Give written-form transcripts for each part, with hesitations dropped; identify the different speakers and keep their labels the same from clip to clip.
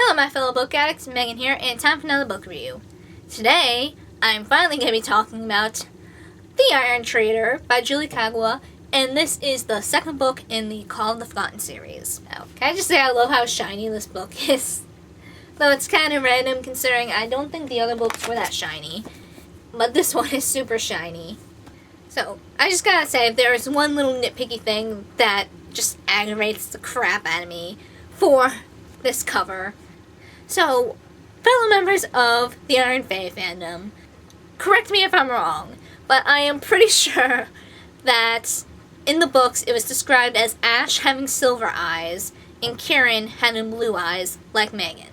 Speaker 1: Hello my fellow book addicts, Megan here, and time for another book review. Today, I'm finally going to be talking about The Iron Traitor by Kagawa, and this is the second book in the Call of the Forgotten series. Now, can I just say I love how shiny this book is? Though it's kind of random considering I don't think the other books were that shiny, but this one is super shiny. So, I just gotta say, there is one little nitpicky thing that just aggravates the crap out of me for this cover. So, fellow members of the Iron Fae fandom, correct me if I'm wrong, but I am pretty sure that in the books it was described as Ash having silver eyes and Kieran having blue eyes like Megan.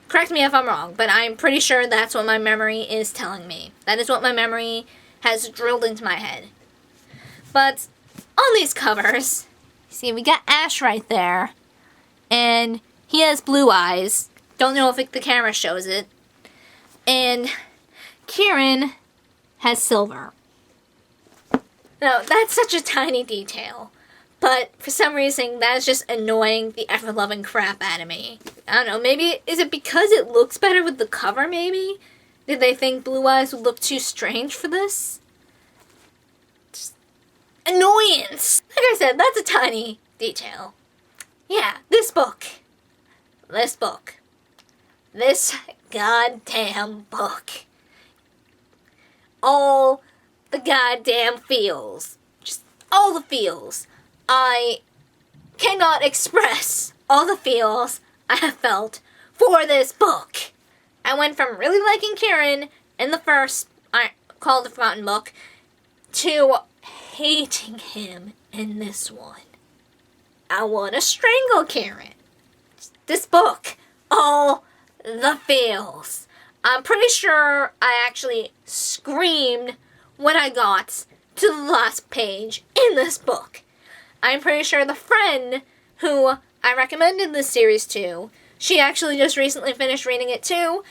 Speaker 1: Correct me if I'm wrong, but I'm pretty sure that's what my memory is telling me. That is what my memory has drilled into my head. But on these covers, see, we got Ash right there, and he has blue eyes. Don't know if the camera shows it. And Kieran has silver. Now, that's such a tiny detail, but for some reason, that is just annoying the ever-loving crap out of me. I don't know, maybe, is it because it looks better with the cover, maybe? Did they think blue eyes would look too strange for this? Just annoyance! Like I said, that's a tiny detail. Yeah, this goddamn book. All the goddamn feels. Just all the feels. I cannot express all the feels I have felt for this book. I went from really liking Kieran in the first Call of the Forgotten book to hating him in this one. I want to strangle Kieran. This book, all the feels. I'm pretty sure I actually screamed when I got to the last page in this book. I'm pretty sure the friend who I recommended this series to, she actually just recently finished reading it too,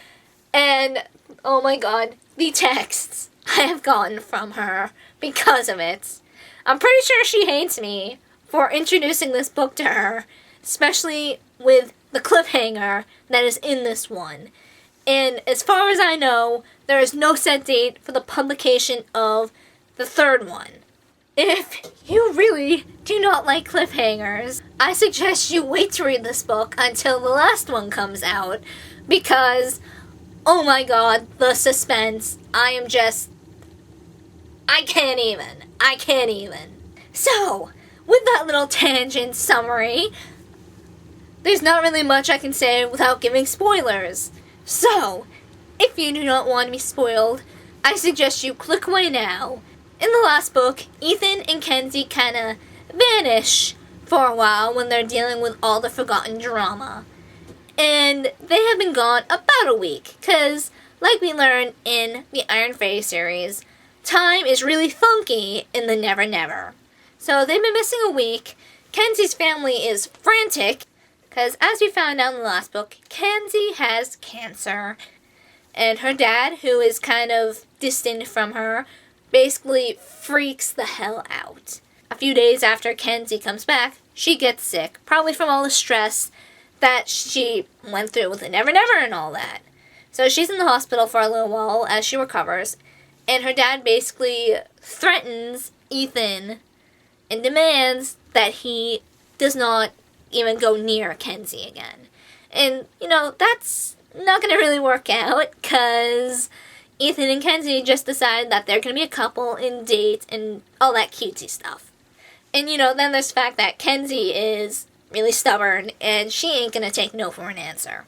Speaker 1: and oh my god, the texts I have gotten from her because of it. I'm pretty sure she hates me for introducing this book to her, especially with the cliffhanger that is in this one. And as far as I know, there is no set date for the publication of the third one. If you really do not like cliffhangers, I suggest you wait to read this book until the last one comes out, because, oh my god, the suspense, I can't even. So, with that little tangent summary, there's not really much I can say without giving spoilers. So, if you do not want to be spoiled, I suggest you click away now. In the last book, Ethan and Kenzie kinda vanish for a while when they're dealing with all the forgotten drama. And they have been gone about a week, cause, like we learned in the Iron Fae series, time is really funky in the Never Never. So they've been missing a week. Kenzie's family is frantic, because as we found out in the last book, Kenzie has cancer. And her dad, who is kind of distant from her, basically freaks the hell out. A few days after Kenzie comes back, she gets sick, probably from all the stress that she went through with the Never Never and all that. So she's in the hospital for a little while as she recovers, and her dad basically threatens Ethan and demands that he does not even go near Kenzie again. And, that's not going to really work out, because Ethan and Kenzie just decide that they're going to be a couple and date and all that cutesy stuff. And, then there's the fact that Kenzie is really stubborn, and she ain't going to take no for an answer.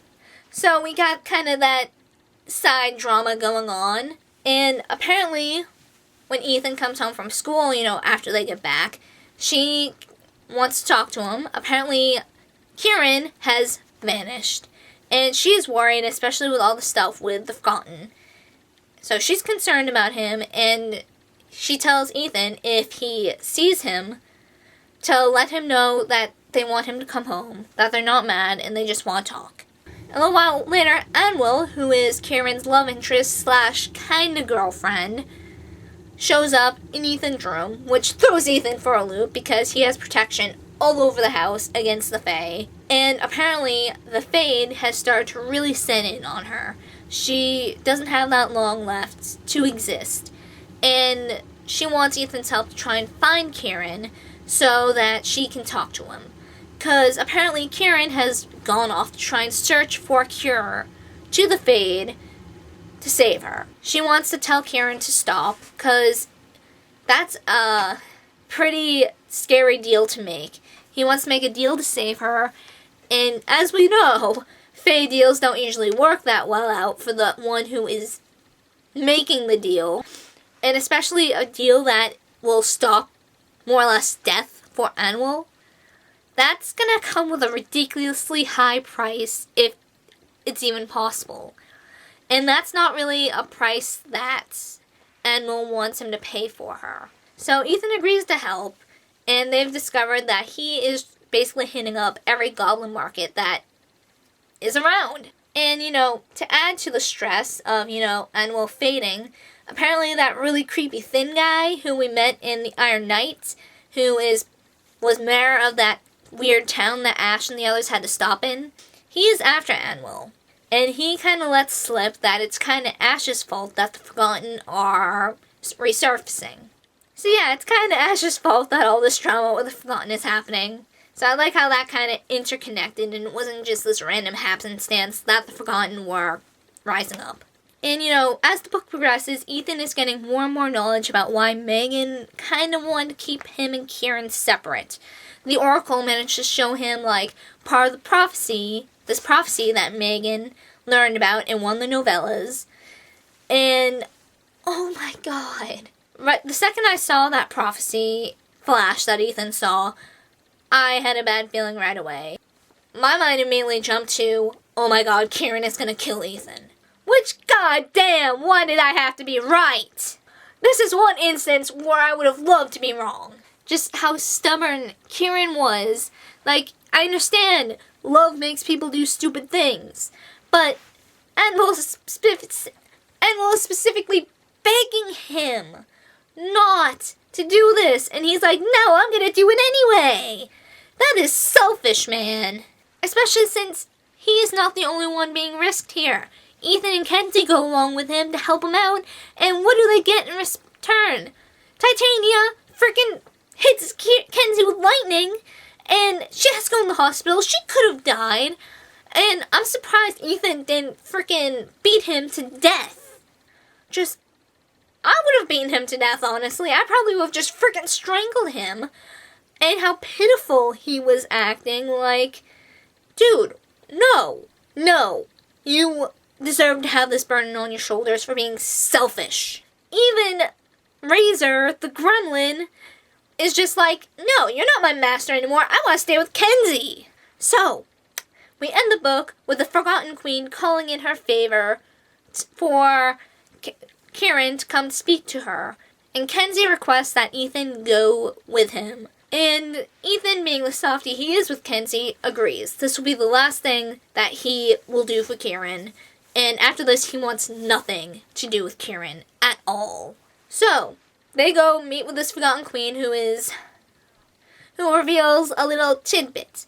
Speaker 1: So we got kind of that side drama going on, and apparently when Ethan comes home from school, after they get back, she wants to talk to him. Apparently, Kieran has vanished, and she is worried, especially with all the stuff with the Forgotten. So she's concerned about him, and she tells Ethan if he sees him to let him know that they want him to come home, that they're not mad, and they just want to talk. A little while later, Anwil, who is Kieran's love interest / kinda girlfriend, shows up in Ethan's room, which throws Ethan for a loop because he has protection all over the house against the Fae. And apparently, the Fade has started to really set in on her. She doesn't have that long left to exist. And she wants Ethan's help to try and find Kieran so that she can talk to him. Because apparently Kieran has gone off to try and search for a cure to the Fade to save her. She wants to tell Kieran to stop, because that's a pretty scary deal to make. He wants to make a deal to save her, and as we know, Fae deals don't usually work that well out for the one who is making the deal, and especially a deal that will stop more or less death for Anwil. That's gonna come with a ridiculously high price, if it's even possible. And that's not really a price that Anwil wants him to pay for her. So Ethan agrees to help, and they've discovered that he is basically hitting up every goblin market that is around. And, to add to the stress of, Anwil fading, apparently that really creepy thin guy who we met in the Iron Knight, who was mayor of that weird town that Ash and the others had to stop in, he is after Anwil. And he kind of lets slip that it's kind of Ash's fault that the Forgotten are resurfacing. So yeah, it's kind of Ash's fault that all this drama with the Forgotten is happening. So I like how that kind of interconnected and it wasn't just this random happenstance that the Forgotten were rising up. And as the book progresses, Ethan is getting more and more knowledge about why Megan kind of wanted to keep him and Kieran separate. The Oracle managed to show him, part of the prophecy, this prophecy that Megan learned about in one of the novellas. And, oh my god. Right, the second I saw that prophecy flash that Ethan saw, I had a bad feeling right away. My mind immediately jumped to, oh my god, Kieran is gonna kill Ethan. Which, goddamn, why did I have to be right? This is one instance where I would have loved to be wrong. Just how stubborn Kieran was. I understand love makes people do stupid things, but Anwil is specifically begging him not to do this, and he's like, no, I'm gonna do it anyway. That is selfish, man. Especially since he is not the only one being risked here. Ethan and Kenzie go along with him to help him out, and what do they get in return? Titania freaking hits Kenzie with lightning, and she has to go in the hospital. She could have died, and I'm surprised Ethan didn't freaking beat him to death. I would have beaten him to death, honestly. I probably would have just freaking strangled him. And how pitiful he was acting, dude, no, you deserve to have this burden on your shoulders for being selfish. Even Razor, the gremlin, is just no, you're not my master anymore. I want to stay with Kenzie. So, we end the book with the Forgotten Queen calling in her favor for Kieran to come speak to her. And Kenzie requests that Ethan go with him. And Ethan, being the softie he is with Kenzie, agrees. This will be the last thing that he will do for Kieran. And after this, he wants nothing to do with Kieran at all. So, they go meet with this Forgotten Queen who reveals a little tidbit.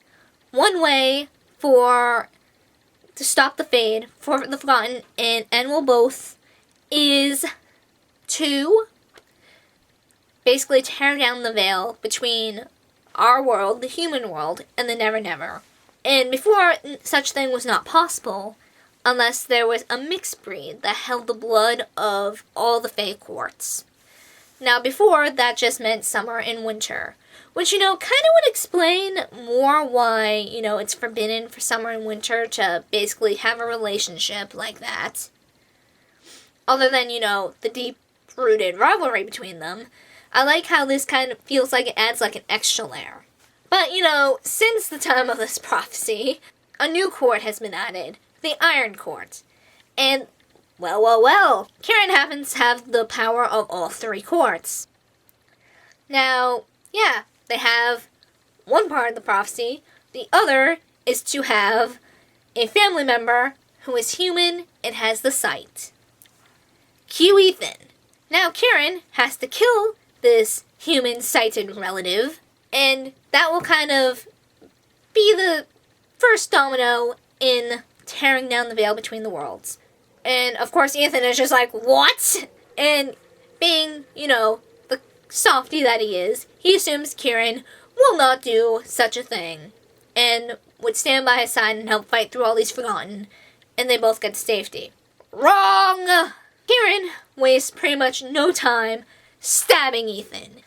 Speaker 1: One way to stop the Fade for the Forgotten and Anwil both is to basically tear down the veil between our world, the human world, and the Never Never. And before, such thing was not possible unless there was a mixed breed that held the blood of all the Fae courts. Now before, that just meant summer and winter, which, kind of would explain more why, it's forbidden for summer and winter to basically have a relationship like that. Other than, the deep-rooted rivalry between them. I like how this kind of feels like it adds an extra layer. But, since the time of this prophecy, a new court has been added, the Iron Court. And, well, Kieran happens to have the power of all three courts. Now, yeah, they have one part of the prophecy. The other is to have a family member who is human and has the sight. Cue Ethan. Now Kieran has to kill this human-sighted relative, and that will kind of be the first domino in tearing down the veil between the worlds. And of course Ethan is just like, what? And being, the softy that he is, he assumes Kieran will not do such a thing and would stand by his side and help fight through all these Forgotten, and they both get to safety. Wrong! Kieran wastes pretty much no time stabbing Ethan,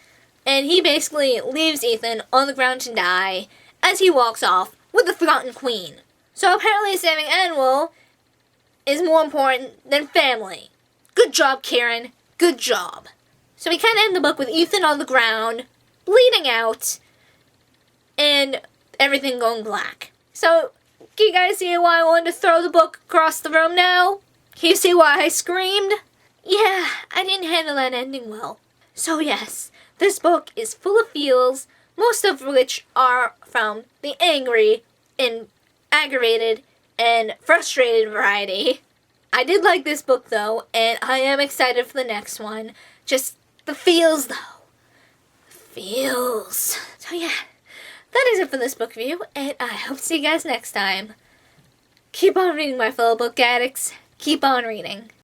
Speaker 1: and he basically leaves Ethan on the ground to die as he walks off with the Forgotten Queen. So apparently saving Annual is more important than family. Good job, Kieran. Good job. So we kind of end the book with Ethan on the ground, bleeding out, and everything going black. So, can you guys see why I wanted to throw the book across the room now? Can you see why I screamed? Yeah, I didn't handle that ending well. So yes, this book is full of feels, most of which are from the angry and aggravated and frustrated variety. I did like this book though, and I am excited for the next one. Just the feels though. Feels. So yeah, that is it for this book review, and I hope to see you guys next time. Keep on reading, my fellow book addicts. Keep on reading.